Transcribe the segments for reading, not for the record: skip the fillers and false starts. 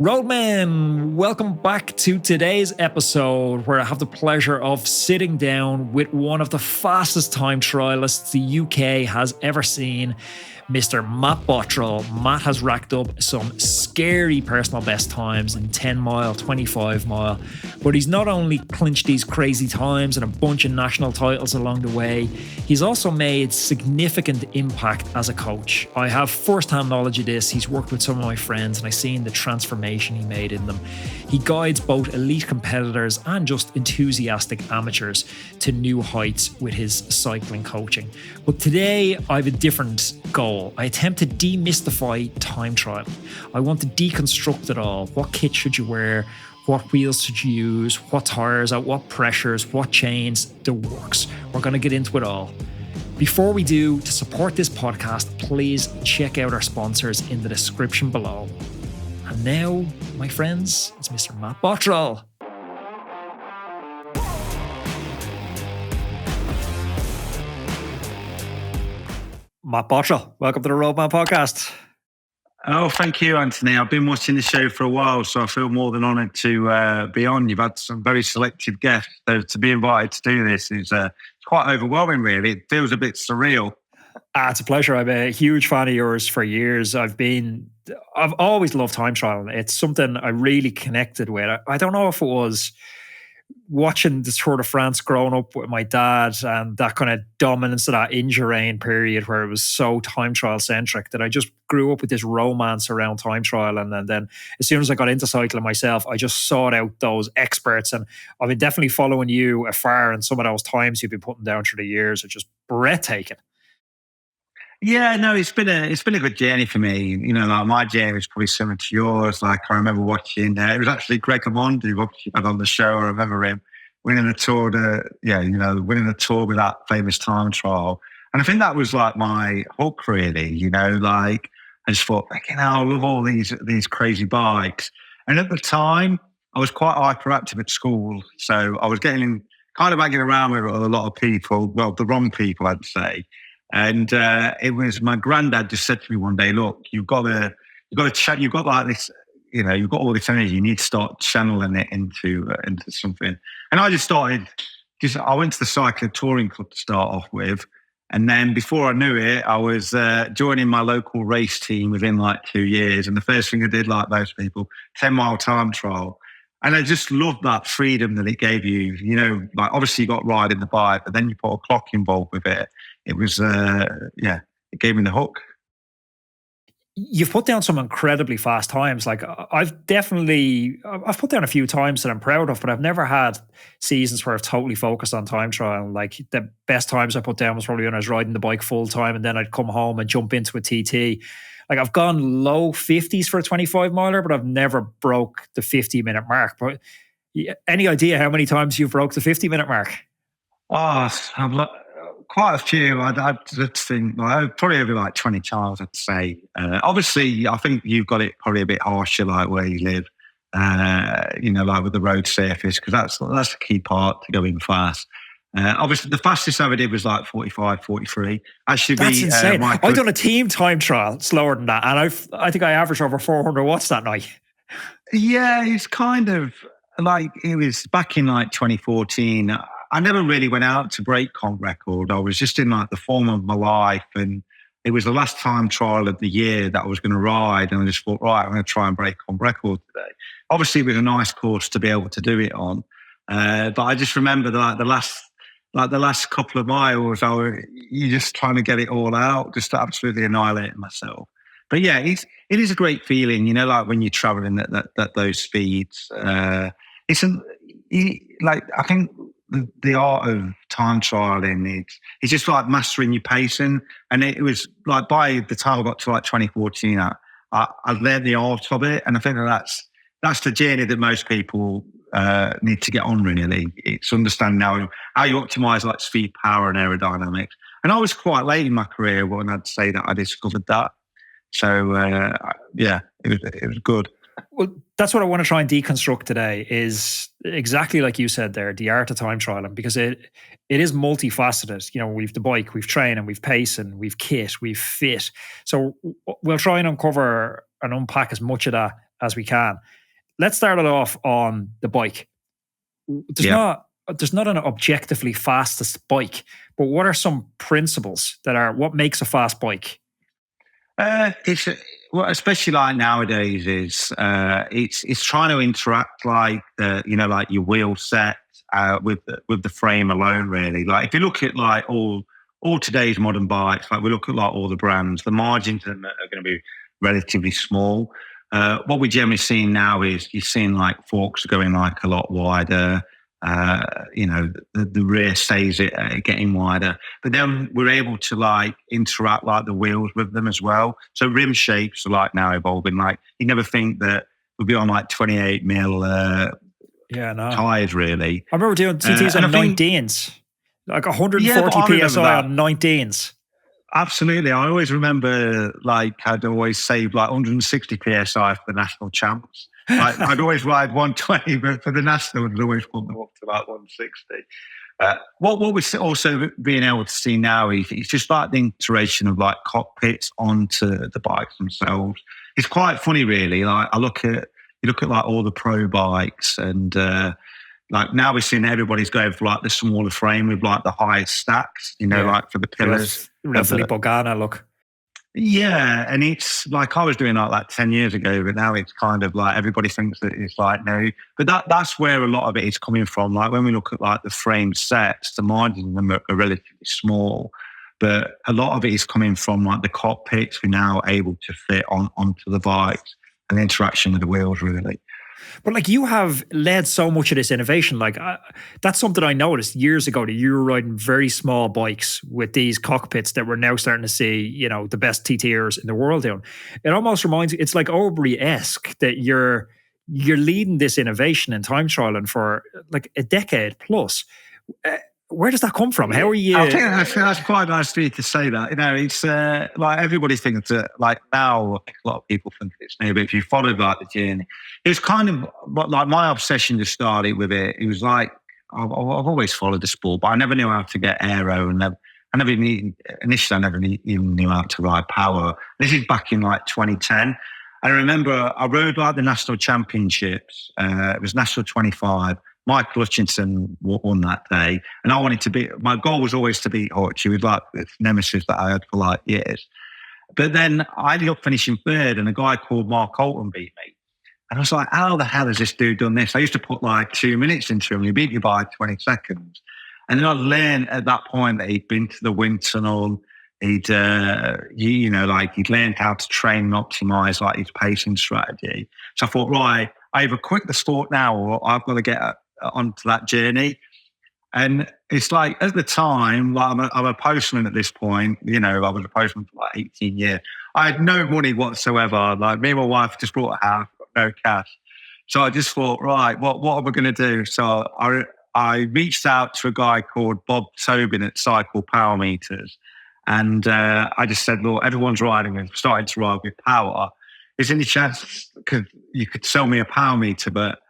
Roadman, welcome back to today's episode where I have the pleasure of sitting down with one of the fastest time trialists the UK has ever seen, Mr. Matt Bottrill. Matt has racked up some scary personal best times in 10 mile, 25 mile, but he's not only clinched these crazy times and a bunch of national titles along the way, he's also made significant impact as a coach. I have first-hand knowledge of this. He's worked with some of my friends and I've seen the transformation he made in them. He guides both elite competitors and just enthusiastic amateurs to new heights with his cycling coaching. But today I have a different goal. I attempt to demystify time trial. I want to deconstruct it all. What kit should you wear? What wheels should you use? What tyres, at what pressures, what chains, the works. We're going to get into it all. Before we do, to support this podcast, please check out our sponsors in the description below. And now, my friends, it's Mr. Matt Bottrill. Matt Bottrill, welcome to the Roadman podcast. Oh, thank you, Anthony. I've been watching the show for a while, so I feel more than honoured to be on. You've had some very selected guests, so to be invited to do this is quite overwhelming, really. It feels a bit surreal. It's a pleasure. I'm a huge fan of yours for years. I've always loved time trial. It's something I really connected with. I don't know if it was watching the Tour de France growing up with my dad and that kind of dominance of that in-Geraint period where it was so time trial centric that I just grew up with this romance around time trial. And then as soon as I got into cycling myself, I just sought out those experts. And I've been definitely following you afar, and some of those times you've been putting down through the years are just breathtaking. Yeah, no, it's been a good journey for me. You know, like my journey is probably similar to yours. Like I remember watching, it was actually Greg Amond who obviously had on the show. I remember him winning a tour winning a tour with that famous time trial. And I think that was like my hook, really. You know, like I just thought, I love all these crazy bikes. And at the time, I was quite hyperactive at school, so I was hanging around with a lot of people. Well, the wrong people, I'd say. And it was my granddad just said to me one day, look, you've got like this, you've got all this energy. You need to start channeling it into something. And I just started. I went to the cycling touring club to start off with, and then before I knew it, I was joining my local race team within like 2 years. And the first thing I did, like most people, 10-mile time trial. And I just loved that freedom that it gave you. You know, like obviously you got riding the bike, but then you put a clock involved with it. It was, it gave me the hook. You've put down some incredibly fast times. Like I've put down a few times that I'm proud of, but I've never had seasons where I've totally focused on time trial. Like the best times I put down was probably when I was riding the bike full time, and then I'd come home and jump into a TT. Like I've gone low 50s for a 25 miler, but I've never broke the 50-minute mark. But any idea how many times you've broke the 50-minute mark? Oh, quite a few. I'd think probably over like 20 times, I'd say. Obviously, I think you've got it probably a bit harsher, like where you live, like with the road surface, because that's the key part to going fast. Obviously, the fastest I ever did was like 45, 43. That's insane. I've done a team time trial slower than that, and I think I averaged over 400 watts that night. Yeah, it's kind of like it was back in like 2014. I never really went out to break comp record. I was just in like the form of my life, and it was the last time trial of the year that I was going to ride, and I just thought, right, I'm going to try and break comp record today. Obviously, it was a nice course to be able to do it on, but I just remember the last couple of miles, you're just trying to get it all out, just absolutely annihilating myself. But yeah, it is a great feeling, you know, like when you're traveling at those speeds. I think the art of time trialing, it's just like mastering your pacing. And it was like by the time I got to like 2014, I learned the art of it. And I think that's the journey that most people need to get on, really. It's understanding now how you optimize like speed, power, and aerodynamics. And I was quite late in my career when I'd say that I discovered that. So it was good. Well, that's what I want to try and deconstruct today, is exactly like you said there, the art of time trialing, because it is multifaceted. You know, we've the bike, we've training, we've pacing, we've kit, we've fit. So we'll try and uncover and unpack as much of that as we can. Let's start it off on the bike. There's not an objectively fastest bike, but what are some principles what makes a fast bike? Especially like nowadays, is it's trying to interact like like your wheel set with the frame alone. Really, like if you look at like all today's modern bikes, like we look at like all the brands, the margins are going to be relatively small. What we're generally seeing now is you're seeing like forks are going like a lot wider. The rear stays getting wider, but then we're able to like interact like the wheels with them as well. So rim shapes are like now evolving. Like you never think that we'll be on like 28 mil tyres really. I remember doing TTs on 19s, like 140 psi on 19s. Absolutely. I always remember like I'd always save like 160 psi for the national champs. Like, I'd always ride 120, but for the national, I'd always put them up to about 160. What we're also being able to see now is it's just like the integration of like cockpits onto the bikes themselves. It's quite funny, really. Like you look at like all the pro bikes, and like now we're seeing everybody's going for like the smaller frame with like the highest stacks. Like for the pillars. Filippo Ganna look. Yeah, and it's like I was doing like that 10 years ago, but now it's kind of like everybody thinks that it's like no. But that's where a lot of it is coming from. Like when we look at like the frame sets, the margins of them are relatively small, but a lot of it is coming from like the cockpits we're now able to fit onto the bikes and the interaction with the wheels really. But like you have led so much of this innovation. Like that's something I noticed years ago, that you were riding very small bikes with these cockpits that we're now starting to see, the best TTers in the world doing. It almost reminds me, it's like Aubrey-esque that you're leading this innovation in time trialing for like a decade plus. Where does that come from? How are you? I think that's quite nice for you to say that. It's like everybody thinks that like now a lot of people think it's new, but if you followed like the journey, it was kind of like my obsession to started with it. It was like I've always followed the sport, but I never knew how to get aero, and I never even knew how to ride power. This is back in like 2010. I remember I rode like the national championships. It was national 25. Michael Hutchinson won that day, and I wanted to be. My goal was always to beat Hutch. He was like this nemesis that I had for like years. But then I ended up finishing third, and a guy called Mark Colton beat me. And I was like, "How the hell has this dude done this?" I used to put like 2 minutes into him. He beat me by 20 seconds, and then I learned at that point that he'd been to the wind tunnel. He'd learned how to train and optimize like his pacing strategy. So I thought, right, I either quit the sport now, or I've got to get onto that journey. And it's like at the time, like I'm a postman at this point. I was a postman for like 18 years. I had no money whatsoever. Like me and my wife just bought a house, got no cash. So I just thought, right, what are we going to do? So I reached out to a guy called Bob Tobin at Cycle Power Meters, and I just said, look, everyone's starting to ride with power. Is there any chance you could sell me a power meter? But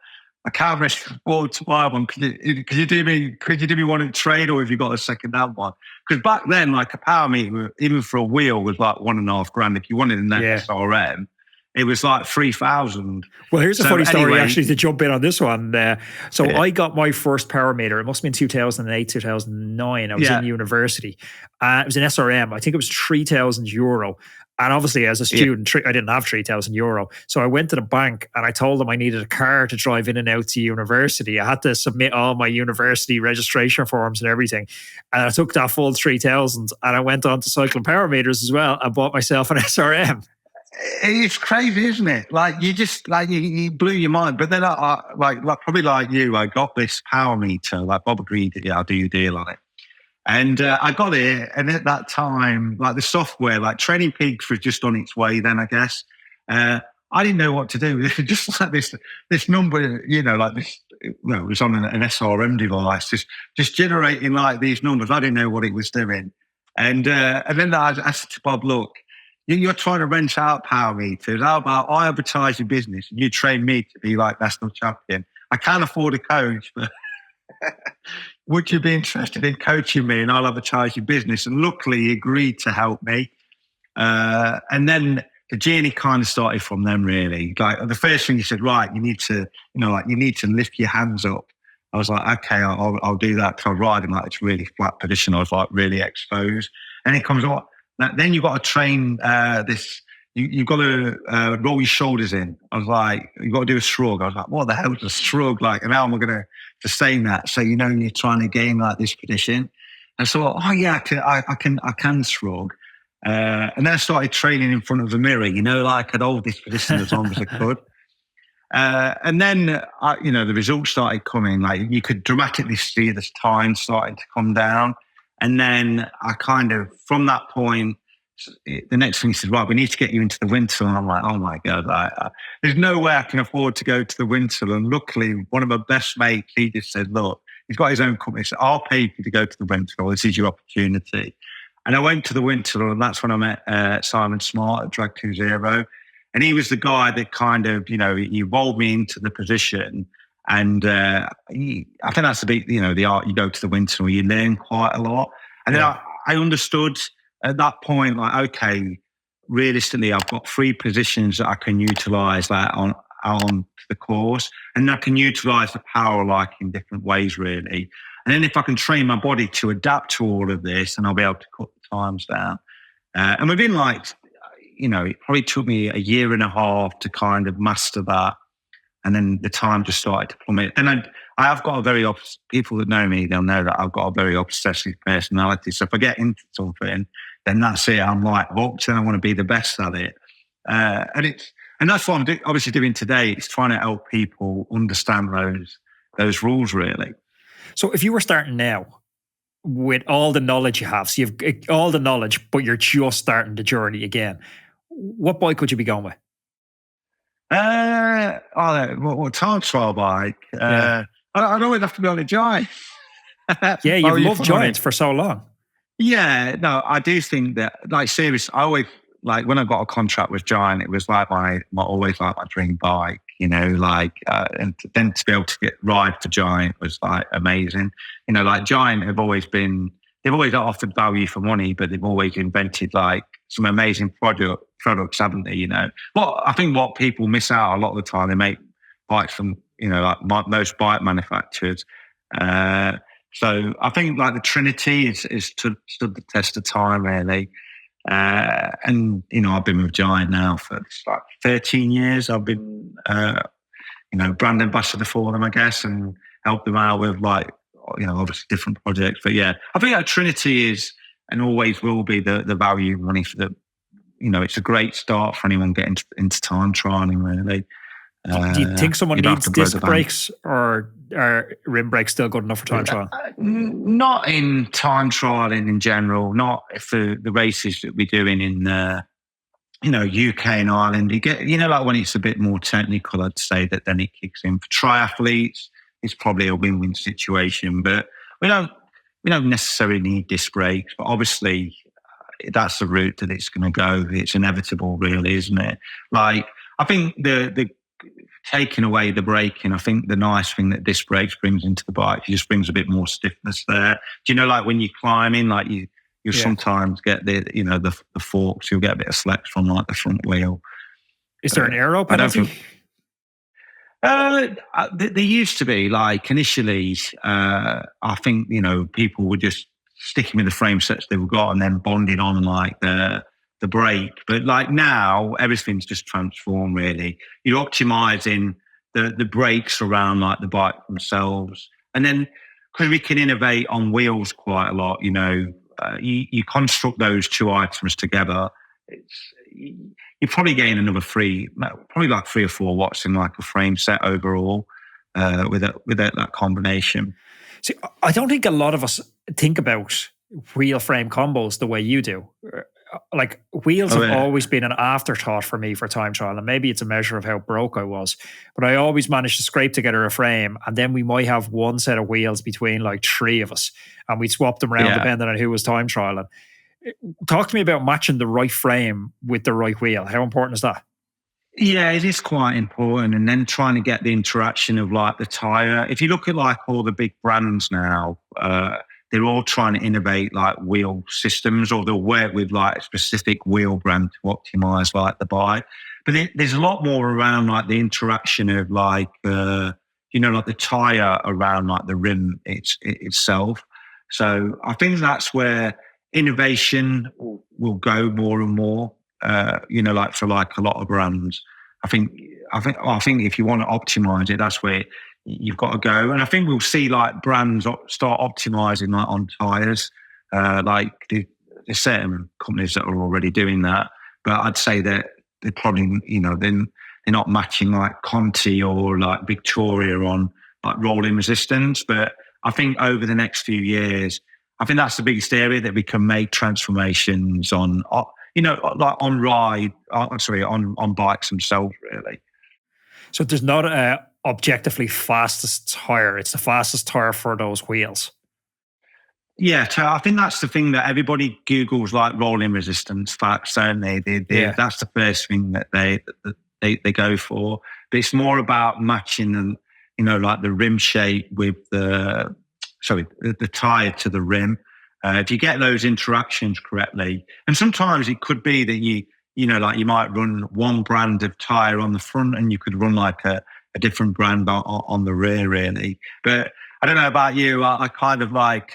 I can't really afford to buy one. Could you do me one in trade, or have you got a second hand one? Because back then, like a power meter, even for a wheel, was like $1,500. If you wanted an SRM, it was like 3,000. Well, here's a funny story actually to jump in on this one. I got my first power meter. It must have been 2008, 2009. I was in university. It was an SRM. I think it was €3,000. And obviously, as a student, I didn't have €3,000. So I went to the bank and I told them I needed a car to drive in and out to university. I had to submit all my university registration forms and everything. And I took that full 3,000 and I went on to Cycling Power Meters as well and bought myself an SRM. It's crazy, isn't it? Like you just like you blew your mind. But then like probably like you, I got this power meter. Like Bob agreed that I'll do your deal on it. And I got it, and at that time, like the software, like Training Peaks was just on its way then, I guess. I didn't know what to do. Just like this number, like this, it was on an SRM device, just generating like these numbers. I didn't know what it was doing. And then I asked Bob, look, you're trying to rent out power meters. How about I advertise your business and you train me to be like national champion? I can't afford a coach, but would you be interested in coaching me and I'll advertise your business? And luckily he agreed to help me. And then the journey kind of started from them, really. Like the first thing he said, right, you need to, you need to lift your hands up. I was like, okay, I'll do that. Because I was riding like it's really flat position. I was like really exposed. And he comes on. Then you've got to train this. You've got to roll your shoulders in. I was like, you've got to do a shrug. I was like, what the hell is a shrug? Like, and how am I going to sustain that? So, you're trying to gain like this position. And so, oh yeah, I can shrug. And then I started training in front of the mirror, like I'd hold this position as long as I could. And then, the results started coming. Like you could dramatically see this time starting to come down. And then I kind of, from that point, the next thing he said, right, we need to get you into the winter. And I'm like, oh my God, there's no way I can afford to go to the winter. And luckily, one of my best mates, he just said, look, he's got his own company. He said, I'll pay you to go to the winter. This is your opportunity. And I went to the winter, and that's when I met Simon Smart at Drag 20. And he was the guy that kind of, he rolled me into the position. And I think that's the big, the art. You go to the winter where you learn quite a lot. And then I understood at that point, like, okay, realistically, I've got 3 positions that I can utilize like on the course, and I can utilize the power like in different ways, really. And then if I can train my body to adapt to all of this, then I'll be able to cut the times down. And within like, it probably took me a year and a half to kind of master that. And then the time just started to plummet. And I have got a very, people that know me, they'll know that I've got a very obsessive personality. So if I get into something, then that's it. I'm like hooked and I want to be the best at it. And that's what I'm obviously doing today. It's trying to help people understand those rules, really. So if you were starting now with all the knowledge you have, so you've all the knowledge, but you're just starting the journey again, what bike would you be going with? What time trial bike? I'd always have to be on a Giant. Yeah, you've loved Giants for so long. Yeah, no, I do think that, like, seriously, I always, like, when I got a contract with Giant, it was like my always like my dream bike, and then to be able to ride for Giant was like amazing. Like Giant they've always offered value for money, but they've always invented like some amazing products, haven't they? I think what people miss out a lot of the time, they make bikes from, like most bike manufacturers. So I think like the Trinity is stood the test of time, really. And I've been with Giant now for like 13 years. I've been brand ambassador for them, I guess, and helped them out with like obviously different projects. But yeah, I think that Trinity is and always will be the value money for the. It's a great start for anyone getting into time trialing, really. Do you think someone needs disc brakes, or are rim brakes still good enough for time trial? Not in time trialing in general. Not for the races that we're doing in UK and Ireland. You get like when it's a bit more technical, I'd say that then it kicks in. For triathletes, it's probably a win-win situation. But we don't necessarily need disc brakes. But obviously, that's the route that it's going to go. It's inevitable, really, isn't it? Like I think the taking away the braking, I think the nice thing that disc brakes brings into the bike, it just brings a bit more stiffness there. Do like when you're climbing, like you sometimes get the forks, you'll get a bit of flex from like the front wheel. Is there an aero penalty? There used to be, like initially, I think, people were just sticking with the frame sets they've got and then bonding on like the brake. But like now, everything's just transformed, really. You're optimizing the brakes around like the bike themselves. And then because we can innovate on wheels quite a lot, you construct those 2 items together, you probably gain another 3 or 4 watts in like a frame set overall with that combination. See, I don't think a lot of us think about wheel frame combos the way you do. Like wheels have always been an afterthought for me for time trial, and maybe it's a measure of how broke I was, but I always managed to scrape together a frame, and then we might have one set of wheels between like 3 of us, and we'd swap them around depending on who was time trialing. Talk to me about matching the right frame with the right wheel. How important is that? Yeah, it is quite important. And then trying to get the interaction of like the tyre. If you look at like all the big brands now, they're all trying to innovate like wheel systems, or they'll work with like a specific wheel brand to optimize like the bike. But there's a lot more around like the interaction of like, like the tire around like the rim itself. So I think that's where innovation will go more and more. Like for like a lot of brands, I think if you want to optimize it, that's where you've got to go. And I think we'll see like brands start optimizing like on tires. Like there's certain companies that are already doing that, but I'd say that they're probably, they're not matching like Conti or like Victoria on like rolling resistance. But I think over the next few years, I think that's the biggest area that we can make transformations on, like on bikes themselves, really. So there's not a objectively fastest tire. It's the fastest tire for those wheels. Yeah, so I think that's the thing that everybody Googles, like rolling resistance facts, don't they? That's the first thing that they go for. But it's more about matching them, like the rim shape with the tire to the rim. If you get those interactions correctly, and sometimes it could be that you might run one brand of tire on the front, and you could run like a different brand on the rear, really. But I don't know about you. I kind of like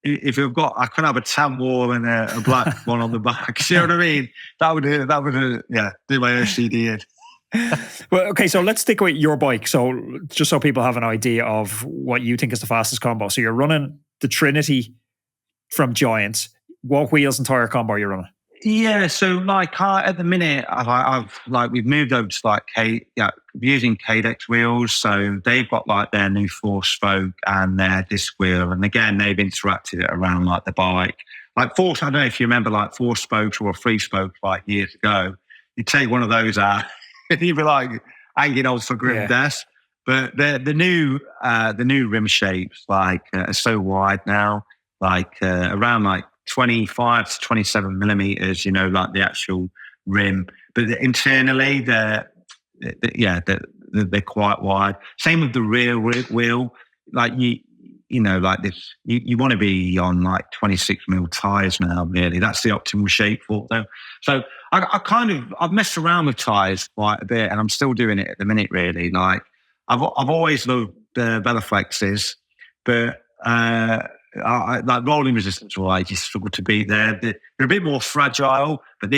if you've got, I could have a tan wall and a black one on the back. You know what I mean? That would do my OCD in. Well, okay, so let's stick with your bike. So just so people have an idea of what you think is the fastest combo. So you're running the Trinity from Giants. What wheels and tire combo are you running? Yeah, so like at the minute, we've moved over to like using Cadex wheels. So they've got like their new 4-spoke and their disc wheel, and again they've interacted it around like the bike. Like I don't know if you remember like 4-spokes or a 3-spoke like years ago. You take one of those out, and you'd be like hanging on for grim death. But the new rim shapes like are so wide now, like around like 25 to 27 millimeters, like the actual rim. But internally, they're quite wide. Same with the rear wheel. Like like this, you want to be on like 26 mil tires now. Really, that's the optimal shape for them. So I've messed around with tires quite a bit, and I'm still doing it at the minute. Really, like I've always loved the Veloflexes, but like rolling resistance wise, you struggle to beat there. They're a bit more fragile, but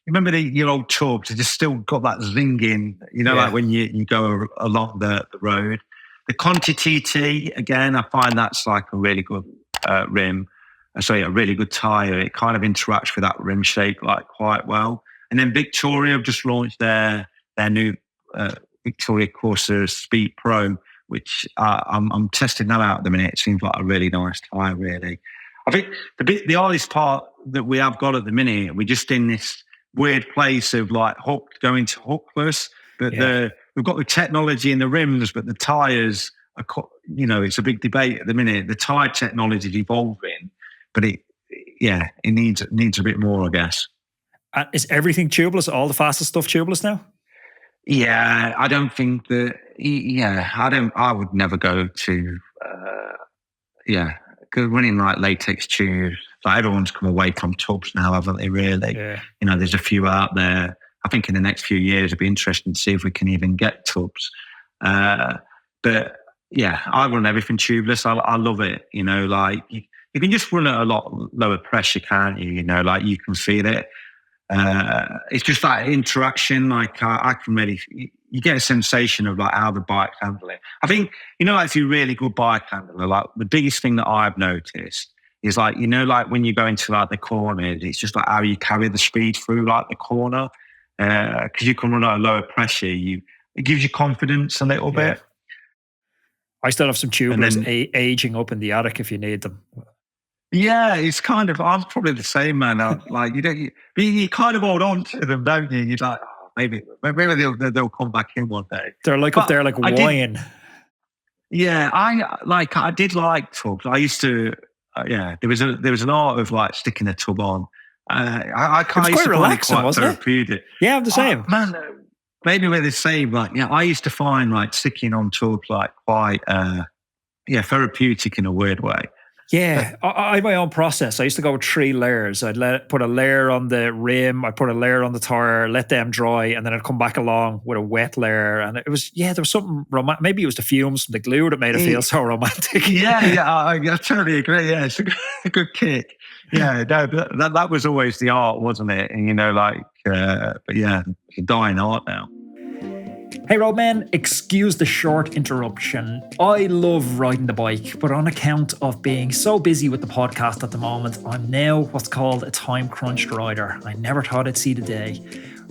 remember your old tubs, they just still got that zinging, like when you go along the road. The Conti TT, again, I find that's like a really good rim. A really good tire. It kind of interacts with that rim shape like quite well. And then Victoria have just launched their new Victoria Corsa Speed Pro, which I'm testing that out at the minute. It seems like a really nice tire, really. I think the hardest part that we have got at the minute, we're just in this weird place of like going to hookless, but we've got the technology in the rims, but the tires are, it's a big debate at the minute. The tire technology is evolving, but it needs a bit more, I guess. Is everything tubeless? All the fastest stuff tubeless now? Yeah, I don't think that. Yeah, I would never go to. Because running like latex tubes, like everyone's come away from tubs now, haven't they? Really, there's a few out there. I think in the next few years, it'd be interesting to see if we can even get tubs. But yeah, I run everything tubeless. I love it. Like you can just run at a lot lower pressure, can't you? Like you can feel it. It's just that interaction. Like I can really, you get a sensation of like how the bike's handling. I think, like if you're a really good bike handler, like the biggest thing that I've noticed is like, like when you go into like the corners, it's just like how you carry the speed through like the corner. Because you can run at a lower pressure, it gives you confidence a little bit. I still have some tubeless aging up in the attic if you need them. Yeah, it's kind of, I'm probably the same, man. Like you kind of hold on to them, don't you? You're like, maybe they'll come back in one day. They're like up there like wine. I did like tubs. I used to, there was an art of like sticking a tub on. I it was quite relaxing, wasn't therapeutic. It? Yeah, I'm the same. Man, maybe we're the same. Like, I used to find like sticking on tubs like quite, therapeutic in a weird way. Yeah, I had my own process. I used to go with 3 layers. I'd put a layer on the rim, I'd put a layer on the tire, let them dry, and then I'd come back along with a wet layer. And it was, there was something romantic. Maybe it was the fumes from the glue that made it feel so romantic. I totally agree. Yeah, it's a good kick. Yeah, no, that was always the art, wasn't it? And, but yeah, it's a dying art now. Hey Roadman, excuse the short interruption. I love riding the bike, but on account of being so busy with the podcast at the moment, I'm now what's called a time-crunched rider. I never thought I'd see the day.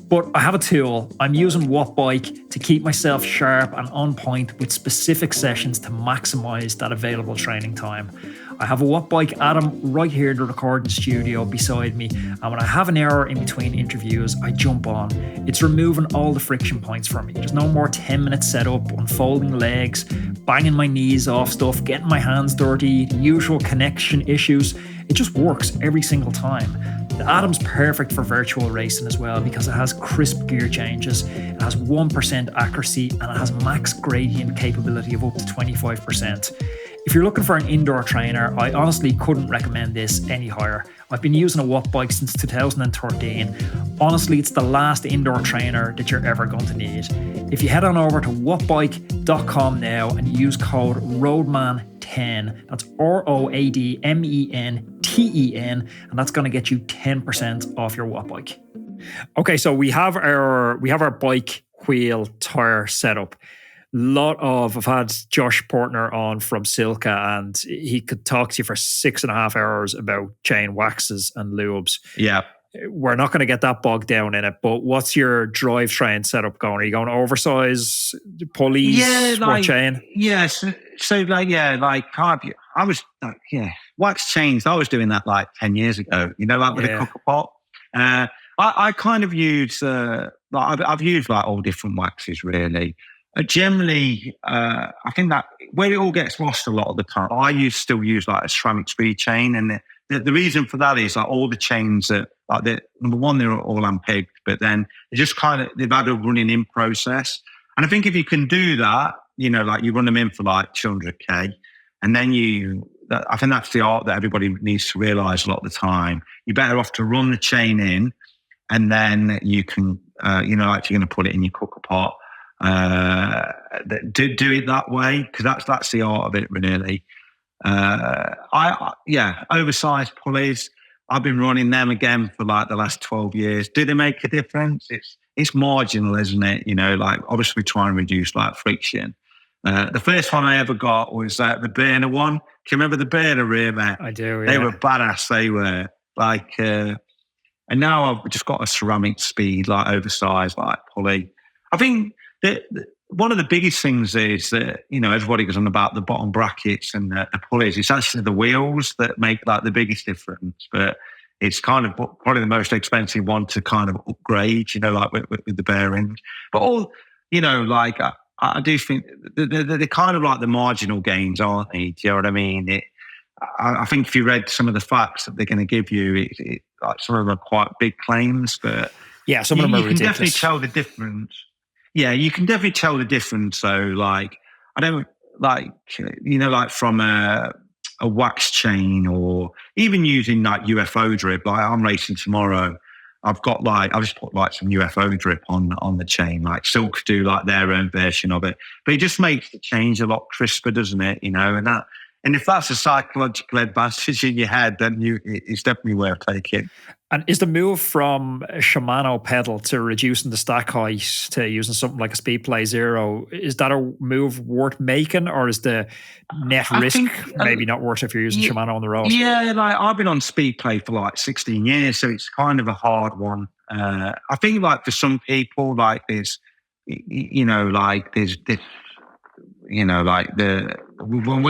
But I have a tool. I'm using Wattbike to keep myself sharp and on point with specific sessions to maximise that available training time. I have a Wattbike Atom right here in the recording studio beside me, and when I have an hour in between interviews, I jump on. It's removing all the friction points for me. There's no more 10-minute setup, unfolding legs, banging my knees off stuff, getting my hands dirty, the usual connection issues. It just works every single time. The Atom's perfect for virtual racing as well because it has crisp gear changes, it has 1% accuracy, and it has max gradient capability of up to 25%. If you're looking for an indoor trainer, I honestly couldn't recommend this any higher. I've been using a Wattbike since 2013. Honestly, it's the last indoor trainer that you're ever going to need. If you head on over to wattbike.com now and use code ROADMAN10, that's ROADMENTEN, and that's going to get you 10% off your Wattbike. Okay, so we have our bike wheel tire setup. I've had Josh Portner on from Silka, and he could talk to you for 6.5 hours about chain waxes and lubes. Yeah. We're not going to get that bogged down in it, but what's your drivetrain setup going? Are you going oversize pulleys? What chain? Yes. Wax chains. I was doing that 10 years ago, with a cooker pot. I kind of use, I've used all different waxes really. Generally, I think that where it all gets lost a lot of the time, I still use a ceramic speed chain, and the reason for that is all the chains that number one, they're all unpegged, but then they've had a running in process. And I think if you can do that, you run them in for 200k, and then I think that's the art that everybody needs to realise a lot of the time. You're better off to run the chain in, and then you can, if you're going to put it in your cooker pot. Do it that way, because that's the art of it really. Oversized pulleys, I've been running them again for the last 12 years. Do they make a difference? It's marginal, isn't it? Obviously trying to reduce friction. The first one I ever got was the burner one. Do you remember the burner rear mat? I do, yeah. They were badass. They were and now I've just got a ceramic speed oversized pulley. I think one of the biggest things is that, everybody goes on about the bottom brackets and the pulleys. It's actually the wheels that make the biggest difference, but it's kind of probably the most expensive one to kind of upgrade, with the bearings. But I do think they're kind of the marginal gains, aren't they? Do you know what I mean? I think if you read some of the facts that they're going to give you, some of them are quite big claims, but yeah, some of them are ridiculous. You can definitely tell the difference. Yeah, you can definitely tell the difference. So, I don't from a wax chain, or even using UFO drip. I'm racing tomorrow. I've got I've just put some UFO drip on the chain. Silk do their own version of it, but it just makes the change a lot crisper, doesn't it? And if that's a psychological advantage in your head, then it's definitely worth taking. And is the move from a Shimano pedal to reducing the stack height to using something like a Speedplay Zero, is that a move worth making, or is the net risk maybe not worth it if you're using Shimano on the road? Yeah, I've been on Speedplay for 16 years, so it's kind of a hard one. I think for some people, there's when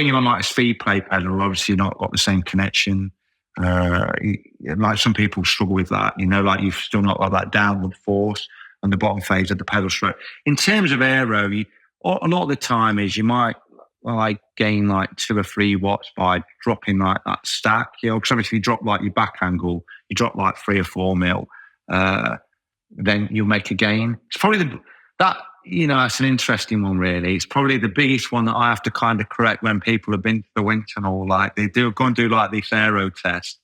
you're on a Speedplay pedal, obviously you've not got the same connection. Some people struggle with that, you've still not got that downward force on the bottom phase of the pedal stroke. In terms of aero, a lot of the time is you might gain 2 or 3 watts by dropping that stack. Because if you drop your back angle, you drop 3 or 4 mil, then you'll make a gain. It's probably it's an interesting one, really. It's probably the biggest one that I have to kind of correct when people have been to the winter and all. Like, they do go and do like this aero test.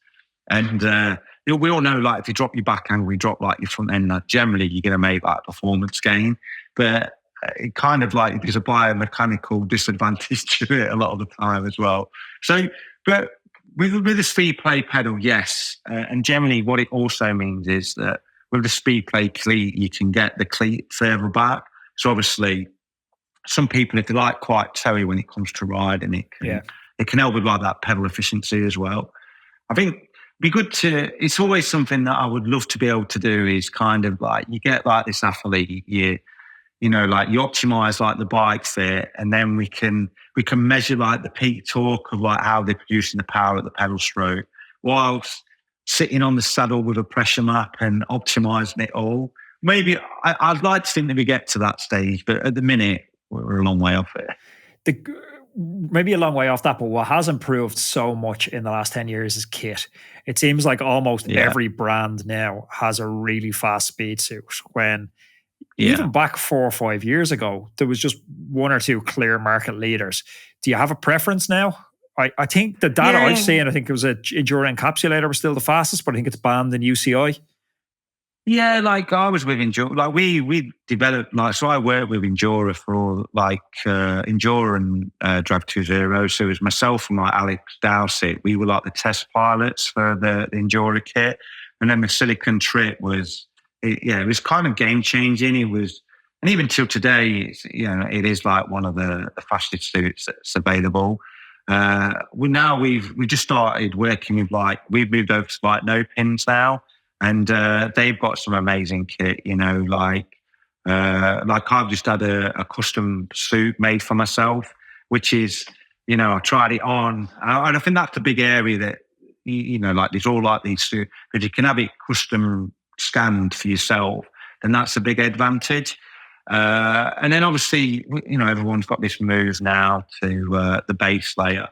And we all know, like, if you drop your back angle, you drop like your front end, generally you're going to make like performance gain. But it kind of like there's a biomechanical disadvantage to it a lot of the time as well. So, but with the speed play pedal, yes. And generally what it also means is that with the speed play cleat, you can get the cleat further back. So obviously, some people, if they like quite towy when it comes to riding, it can help with like that pedal efficiency as well. I think it'd be good it's always something that I would love to be able to do is kind of like, you get like this athlete, you optimize like the bike fit, and then we can measure like the peak torque of like how they're producing the power at the pedal stroke, whilst sitting on the saddle with a pressure map and optimizing it all. Maybe I'd like to think that we get to that stage, but at the minute we're a long way off it. Maybe a long way off that, but what has improved so much in the last 10 years is kit. It seems like almost every brand now has a really fast speed suit, when even back 4 or 5 years ago, there was just one or two clear market leaders. Do you have a preference now? I think the data I've seen, I think it was an Enduro Encapsulator was still the fastest, but I think it's banned in UCI. Yeah, like I was with Enduro, like we developed, like, so I worked with Enduro for like Enduro and Drive 2.0. So it was myself and like Alex Dowsett. We were like the test pilots for the Enduro kit. And then the Silicon Trip was, it was kind of game changing. It was, and even till today, it is like one of the fastest suits that's available. We've just started working with we've moved over to like no pins now, and they've got some amazing kit. Like I've just had a custom suit made for myself, which is I tried it on, and I think that's the big area that like there's all like these suits, because you can have it custom scanned for yourself, then that's a big advantage. And then obviously, everyone's got this move now to the base layer,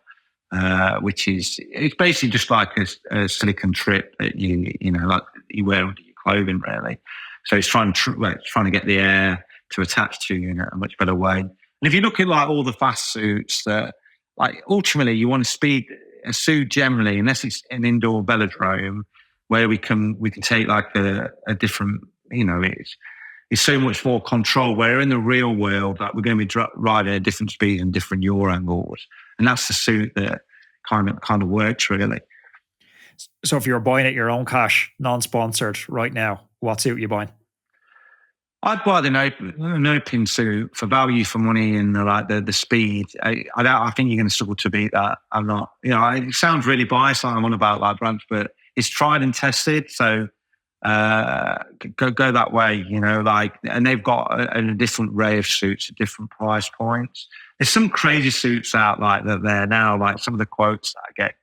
which it's basically just like a silicon trip that like you wear under your clothing, really. So it's trying to get the air to attach to you in a much better way. And if you look at like all the fast suits, that like ultimately you want a suit generally, unless it's an indoor velodrome where we can take like a different, it's so much more control, where in the real world, like we're going to be riding at different speeds and different yaw angles. And that's the suit that kind of works, really. So if you're buying at your own cash, non-sponsored right now, what suit are you buying? I'd buy the no pin suit for value for money and the speed. I think you're going to struggle to beat that. I'm not, it sounds really biased, like I'm on about like brands, but it's tried and tested. So go that way, and they've got a different array of suits at different price points. There's some crazy suits out like that there now, like some of the quotes that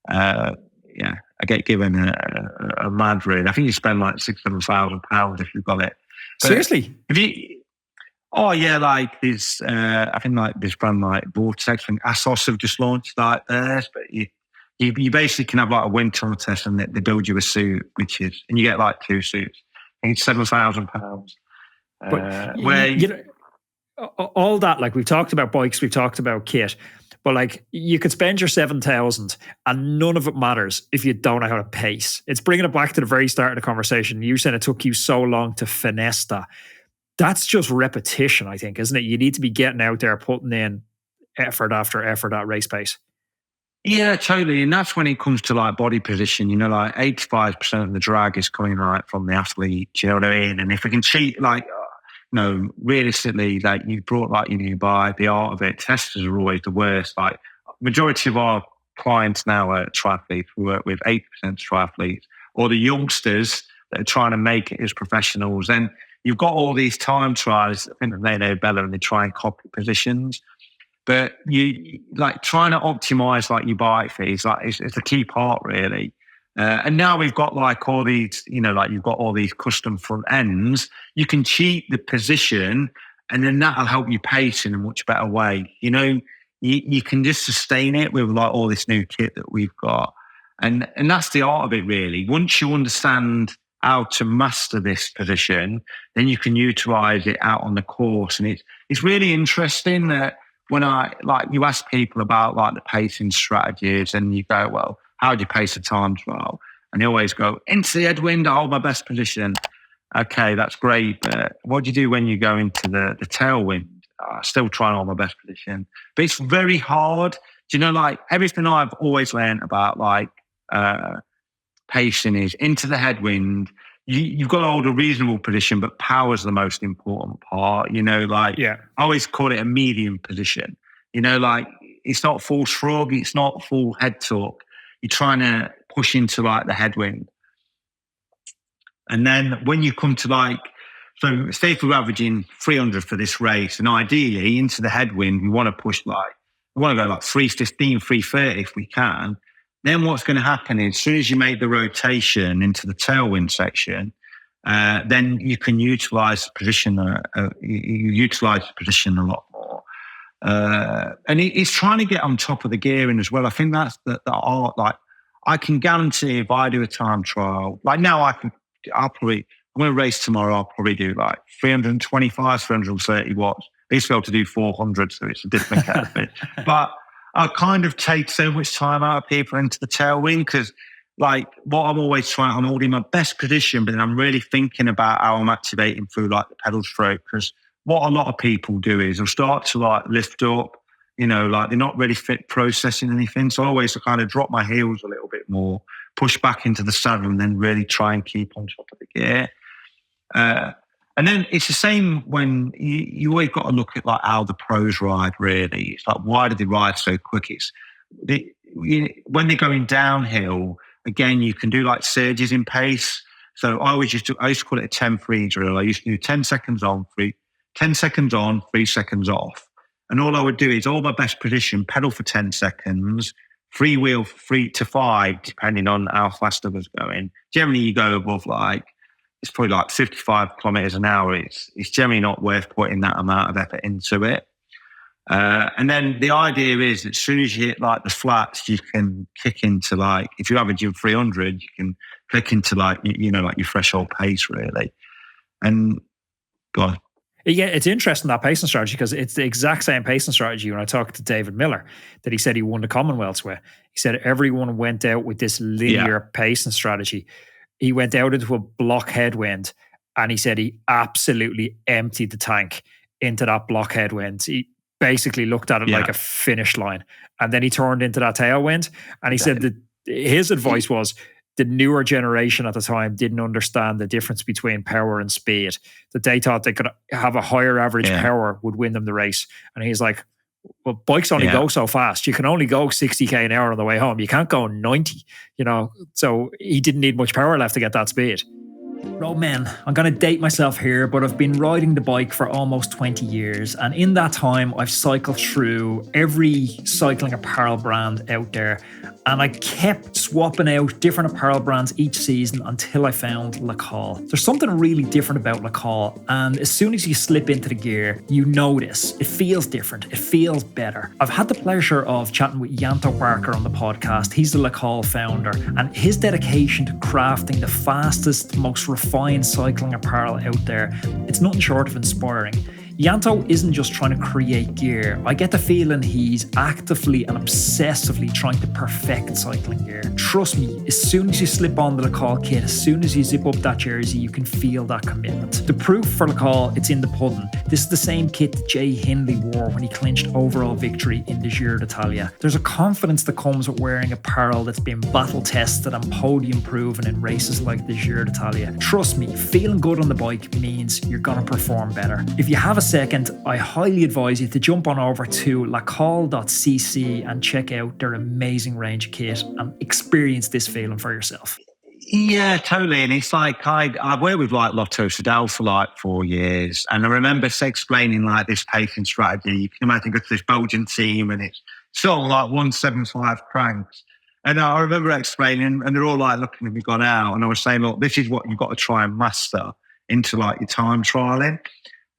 I get given a mad read. I think you spend like £6,000-7,000 if you've got it. But seriously? Like this, I think like this brand like Vortex and Asos have just launched like theirs, but you basically can have like a wind tunnel test and they build you a suit, and you get like two suits. I think it's £7,000. All that, like we've talked about bikes, we've talked about kit, but like you could spend your 7,000 and none of it matters if you don't know how to pace. It's bringing it back to the very start of the conversation. You said it took you so long to finesse that. That's just repetition, I think, isn't it? You need to be getting out there, putting in effort after effort at race pace. Yeah, totally. And that's when it comes to like body position, like 85% of the drag is coming right from the athlete. Do you know what I mean? And if we can cheat, like, realistically, like you brought like your new bike, the art of it, testers are always the worst. Like majority of our clients now are triathletes. We work with 80% triathletes, or the youngsters that are trying to make it as professionals. And you've got all these time trials, I think they know better, and they try and copy positions. But you like trying to optimize like your bike fees, like it's a key part, really. And now we've got like all these, like you've got all these custom front ends. You can cheat the position, and then that'll help you pace in a much better way. You can just sustain it with like all this new kit that we've got, and that's the art of it, really. Once you understand how to master this position, then you can utilize it out on the course. And it's really interesting that when you ask people about like the pacing strategies and you go, well, how do you pace a time trial? And they always go, into the headwind, I hold my best position. Okay, that's great. But what do you do when you go into the tailwind? Still trying to hold my best position. But it's very hard. Do you know, like everything I've always learned about like pacing is into the headwind. You've got to hold a reasonable position, but power is the most important part. You know, like I always call it a medium position. You know, like it's not full shrug, it's not full head torque. You're trying to push into like the headwind. And then when you come to like, so say if we're averaging 300 for this race, and ideally into the headwind, we want to push like, we want to go like 315, 330 if we can. Then what's going to happen is as soon as you make the rotation into the tailwind section, then you can utilize the position. You utilize the position a lot more. And it's trying to get on top of the gearing as well. I think that's the art. Like I can guarantee if I do a time trial, like now I'm going to race tomorrow. I'll probably do like 325, 330 watts. I used to be able to do 400, so it's a different outfit. But I kind of take so much time out of people into the tailwind because, like, what I'm always trying, I'm holding my best position, but then I'm really thinking about how I'm activating through like the pedal stroke. Because what a lot of people do is they'll start to like lift up, you know, like they're not really fit processing anything. So I always kind of drop my heels a little bit more, push back into the saddle, and then really try and keep on top of the gear. And then it's the same when you always got to look at like how the pros ride. Really, it's like why do they ride so quick? When they're going downhill. Again, you can do like surges in pace. So I used to call it a 10-3 drill. I used to do 10 seconds on, 10 seconds on, 3 seconds off. And all I would do is all my best position, pedal for 10 seconds, freewheel 3 to 5, depending on how fast I was going. Generally, you go above like, it's probably like 55 kilometers an hour. It's generally not worth putting that amount of effort into it. And then the idea is that as soon as you hit like the flats, you can kick into like, if you're averaging 300, you can click into like, you know, like your threshold pace really. And go on. Yeah, it's interesting, that pacing strategy, because it's the exact same pacing strategy when I talked to David Miller that he said he won the Commonwealths with. He said everyone went out with this linear pacing strategy. He went out into a block headwind and he said he absolutely emptied the tank into that block headwind. He basically looked at it like a finish line. And then he turned into that tailwind. And he said that his advice was the newer generation at the time didn't understand the difference between power and speed, that they thought they could have a higher average power would win them the race. And he's like, well, bikes only go so fast. You can only go 60k an hour on the way home. You can't go 90, you know. So he didn't need much power left to get that speed. Roadman, I'm going to date myself here, but I've been riding the bike for almost 20 years. And in that time, I've cycled through every cycling apparel brand out there. And I kept swapping out different apparel brands each season until I found LeCol. There's something really different about LeCol. And as soon as you slip into the gear, you notice it feels different. It feels better. I've had the pleasure of chatting with Yanto Barker on the podcast. He's the LeCol founder. And his dedication to crafting the fastest, most refined cycling apparel out there, it's nothing short of inspiring. Yanto isn't just trying to create gear. I get the feeling he's actively and obsessively trying to perfect cycling gear. Trust me, as soon as you slip on the LeCol kit, as soon as you zip up that jersey, you can feel that commitment. The proof for LeCol, it's in the pudding. This is the same kit that Jay Hindley wore when he clinched overall victory in the Giro d'Italia. There's a confidence that comes with wearing apparel that's been battle tested and podium proven in races like the Giro d'Italia. Trust me, feeling good on the bike means you're going to perform better. If you have a second, I highly advise you to jump on over to lecol.cc and check out their amazing range of kit and experience this feeling for yourself. Yeah, totally. And it's like I worked with like Lotto Soudal for like 4 years, and I remember explaining like this pacing strategy. You can imagine go to this Belgian team and it's still like 175 cranks. And I remember explaining, and they're all like looking at me gone out, and I was saying, look, this is what you've got to try and master into like your time trialing.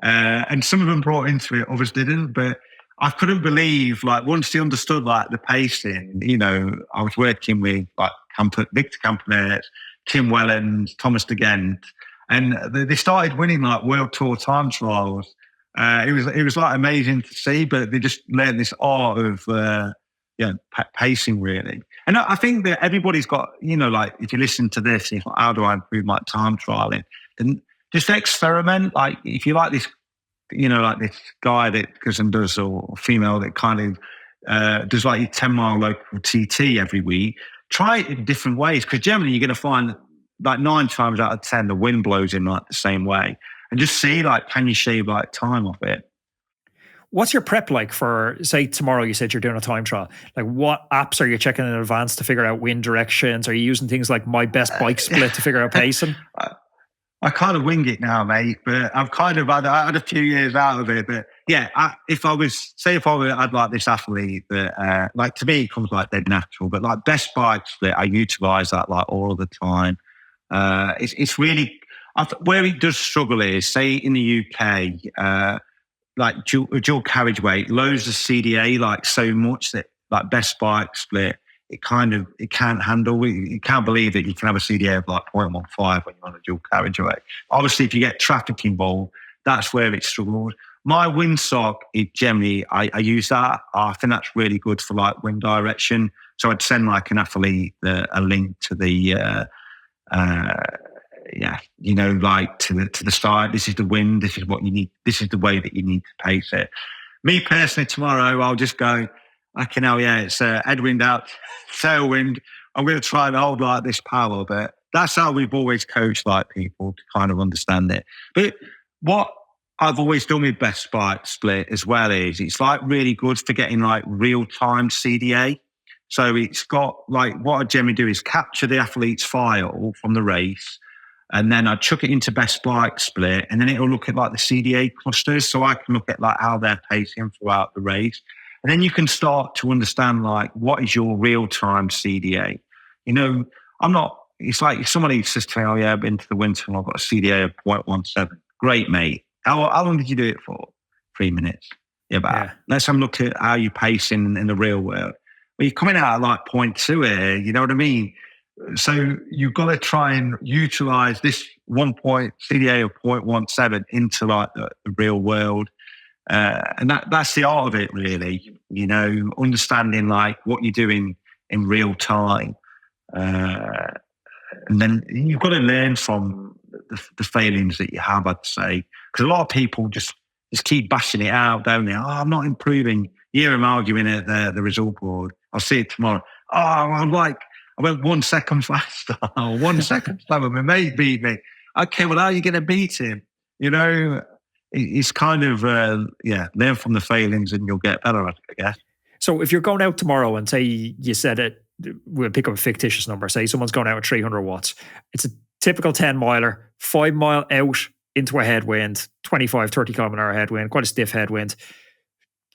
And some of them brought into it, others didn't. But I couldn't believe, like, once they understood, like, the pacing, you know, I was working with, like, Victor Camponet, Tim Wellens, Thomas de Gent, and they started winning like World Tour time trials. It was like amazing to see, but they just learned this art of pacing really. And I think that everybody's got, like if you listen to this, you think, how do I improve my time trialing? Then just experiment. Like if you like this, like this guy that goes and does, or female that kind of does like your 10-mile local TT every week, try it in different ways, because generally you're going to find like 9 times out of 10 the wind blows in like the same way, and just see like, can you shave like time off it? What's your prep like for, say, tomorrow? You said you're doing a time trial. Like, what apps are you checking in advance to figure out wind directions? Are you using things like My Best Bike Split to figure out pacing? I kind of wing it now, mate, but I've kind of had a few years out of it. But yeah, if I had like this athlete that, like to me, it comes like dead natural, but like Best Bike Split, I utilize that like all the time. It's really, where it does struggle is, say in the UK, like dual carriageway, loads of CDA, like so much that like Best Bike Split, it can't handle. You can't believe that you can have a CDA of like 0.15 when you're on a dual carriageway. Obviously, if you get traffic involved, that's where it struggles. My windsock, generally, I use that. I think that's really good for like wind direction. So I'd send like an athlete a link to the, like to the side. This is the wind. This is what you need. This is the way that you need to pace it. Me personally, tomorrow I'll just go, it's headwind out, tailwind. I'm going to try and hold like this power, but that's how we've always coached like people to kind of understand it. But what I've always done with Best Bike Split as well is it's like really good for getting like real time CDA. So it's got like, what I generally do is capture the athlete's file from the race, and then I chuck it into Best Bike Split, and then it'll look at like the CDA clusters, so I can look at like how they're pacing throughout the race. And then you can start to understand like, what is your real-time CDA? It's like if somebody says to me, oh yeah, I've been to the winter and I've got a CDA of 0.17. Great, mate. How long did you do it for? 3 minutes. Let's have a look at how you pace in the real world. Well, you're coming out at like 0.2 here, you know what I mean? So you've got to try and utilize this 1 point CDA of 0.17 into like the real world. And that's the art of it, really, understanding like what you're doing in real time. And then you've got to learn from the failings that you have, I'd say. Because a lot of people just keep bashing it out, don't they? Oh, I'm not improving. You hear them arguing at the result board. I'll see it tomorrow. Oh, I went 1 second faster. 1 second slower. My mate beat me. Okay, well, how are you going to beat him? It's kind of, learn from the failings and you'll get better at it, I guess. So if you're going out tomorrow and say you said it, we'll pick up a fictitious number, say someone's going out at 300 watts. It's a typical 10-miler, 5 mile out into a headwind, 25, 30 kilometre hour headwind, quite a stiff headwind,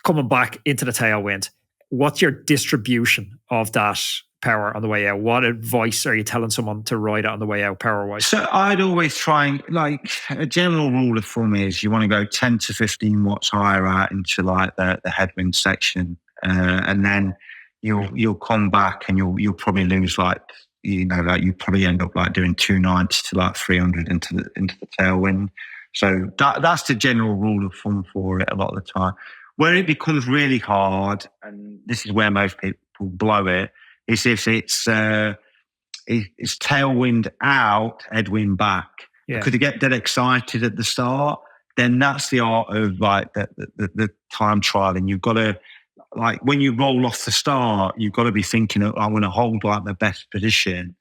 coming back into the tailwind. What's your distribution of that power on the way out? What advice are you telling someone to ride it on the way out power-wise? So I'd always try and, like, a general rule of thumb is you want to go 10 to 15 watts higher out into like the headwind section, and then you'll come back and you'll probably lose like you probably end up like doing 290 to like 300 into the tailwind. So that's the general rule of thumb for it a lot of the time. Where it becomes really hard, and this is where most people blow it, is if it's tailwind out, headwind back. Yeah. Because you get dead excited at the start, then that's the art of like the time trial. And you've got to, like, when you roll off the start, you've got to be thinking, I'm going to hold like the best position.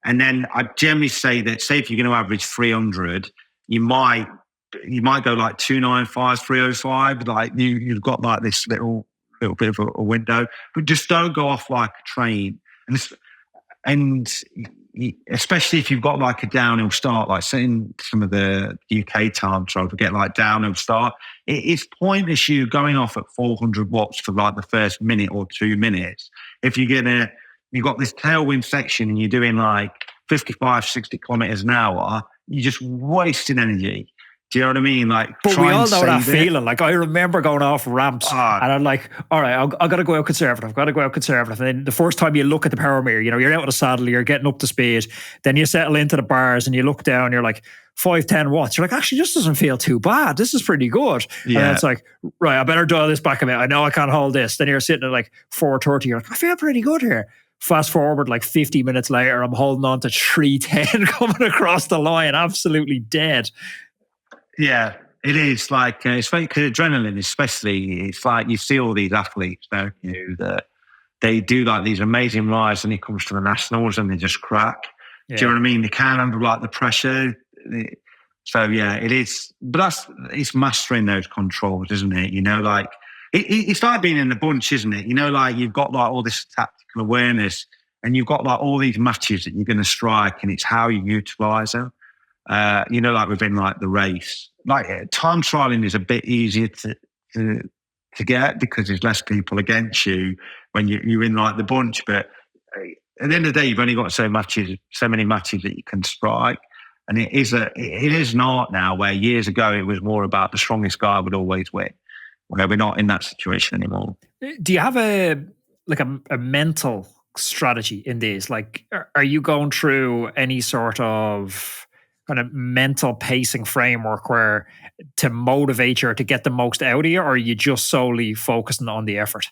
And then I generally say that, say if you're going to average 300, you might go like 295, 305. Like you've got like this little bit of a window, but just don't go off like a train. And especially if you've got like a downhill start, like saying some of the UK time trials, get like downhill start, it's pointless you going off at 400 watts for like the first minute or 2 minutes. If you've got this tailwind section and you're doing like 55, 60 kilometers an hour, you're just wasting energy. Do you know what I mean? Like, but we all know that save it. feeling. Like, I remember going off ramps and I'm like, all right, I've got to go out conservative. And then the first time you look at the power meter, you know, you're out of the saddle, you're getting up to speed. Then you settle into the bars and you look down, you're like 5-10 watts. You're like, actually, this doesn't feel too bad. This is pretty good. Yeah. And then it's like, right, I better dial this back a bit. I know I can't hold this. Then you're sitting at like 430. You're like, I feel pretty good here. Fast forward like 50 minutes later, I'm holding on to 310 coming across the line, absolutely dead. Yeah. It is like, it's funny because adrenaline, especially, it's like you see all these athletes, don't you, that they do like these amazing rides and it comes to the nationals and they just crack. Yeah. Do you know what I mean? They can't handle like the pressure. So yeah, it is, but it's mastering those controls, isn't it? You know, like it's like being in the bunch, isn't it? You know, like you've got like all this tactical awareness and you've got like all these matches that you're going to strike and it's how you utilize them. You know, like within like the race, like time trialing is a bit easier to get because there's less people against you when you're in like the bunch. But at the end of the day, you've only got so many matches that you can strike. And it is an art now where years ago it was more about the strongest guy would always win. Where we're not in that situation anymore. Do you have a mental strategy in these? Like, are you going through any sort of kind of mental pacing framework where to motivate you or to get the most out of you, or are you just solely focusing on the effort?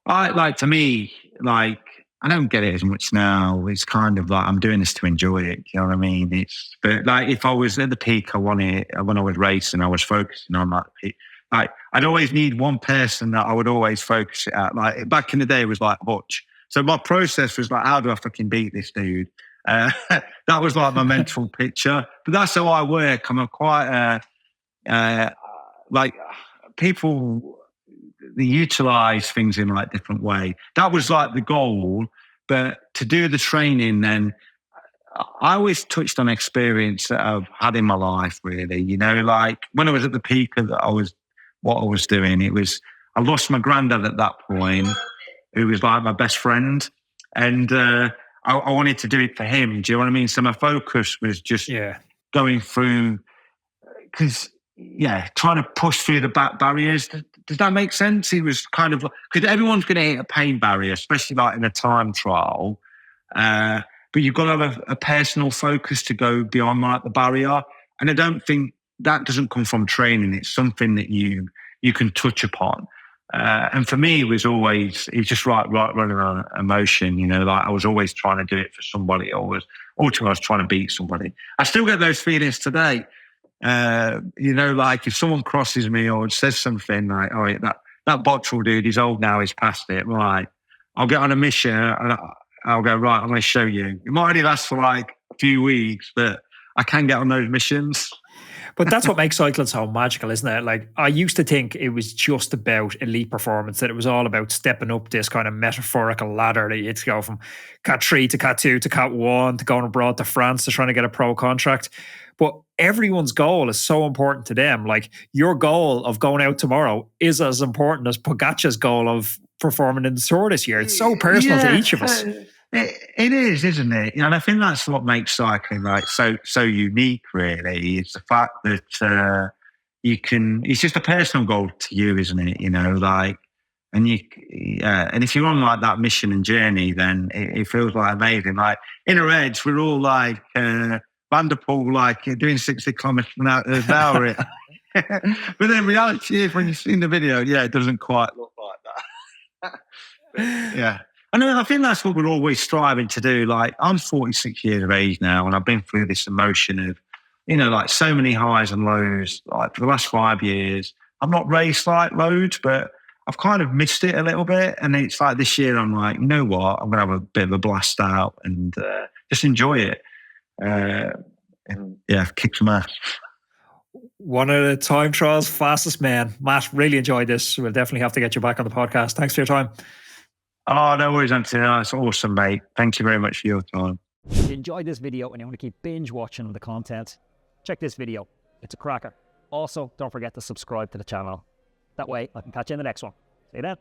To me, like, I don't get it as much now. It's kind of like I'm doing this to enjoy it. You know what I mean? But like if I was at the peak, when I was racing, I was focusing on that peak. Like I'd always need one person that I would always focus it at. Like back in the day, it was like Hutch. So my process was like, how do I fucking beat this dude? That was like my mental picture. But that's how I work. I'm quite like people. They utilize things in like different way. That was like the goal, but to do the training, then I always touched on experience that I've had in my life. Really, you know, like when I was at the peak of what I was doing, I lost my granddad at that point, who was like my best friend, and I wanted to do it for him. Do you know what I mean? So my focus was just going through because. Yeah, trying to push through the back barriers. Does that make sense? He was kind of because everyone's going to hit a pain barrier, especially like in a time trial. But you've got to have a personal focus to go beyond like the barrier. And I don't think that doesn't come from training. It's something that you can touch upon. And for me, it was just right running on emotion. You know, like I was always trying to do it for somebody. Ultimately, I was trying to beat somebody. I still get those feelings today. You know, like if someone crosses me or says something like, "Oh, that Bottrill dude, he's old now, he's past it." Right, I'll get on a mission and I'll go, right, I'm going to show you. It might only last for like a few weeks, but I can get on those missions. But that's what makes cycling so magical, isn't it? Like I used to think it was just about elite performance, that it was all about stepping up this kind of metaphorical ladder that you had to go from Cat 3 to Cat 2 to Cat 1 to going abroad to France to trying to get a pro contract. But everyone's goal is so important to them. Like your goal of going out tomorrow is as important as Pogacar's goal of performing in the Tour this year. It's so personal to each of us. It is, isn't it? And I think that's what makes cycling like so unique. Really, it's the fact that it's just a personal goal to you, isn't it? You know, like, and if you're on like that mission and journey, then it feels like amazing. Like in our heads, we're all like. Vanderpool, like doing 60 kilometers an hour. But then reality is when you've seen the video, it doesn't quite look like that. Yeah. I think that's what we're always striving to do. Like I'm 46 years of age now and I've been through this emotion of, you know, like so many highs and lows. Like for the last 5 years, I've not raced like loads, but I've kind of missed it a little bit. And it's like this year I'm like, you know what? I'm going to have a bit of a blast out and just enjoy it. Kick some ass. One of the time trials fastest men. Matt, really enjoyed this. We'll definitely have to get you back on the podcast. Thanks for your time. Oh, no worries, Anthony. That's awesome, mate. Thank you very much for your time. If you enjoyed this video and you want to keep binge watching the content, check this video. It's a cracker. Also, don't forget to subscribe to the channel. That way I can catch you in the next one. See you then.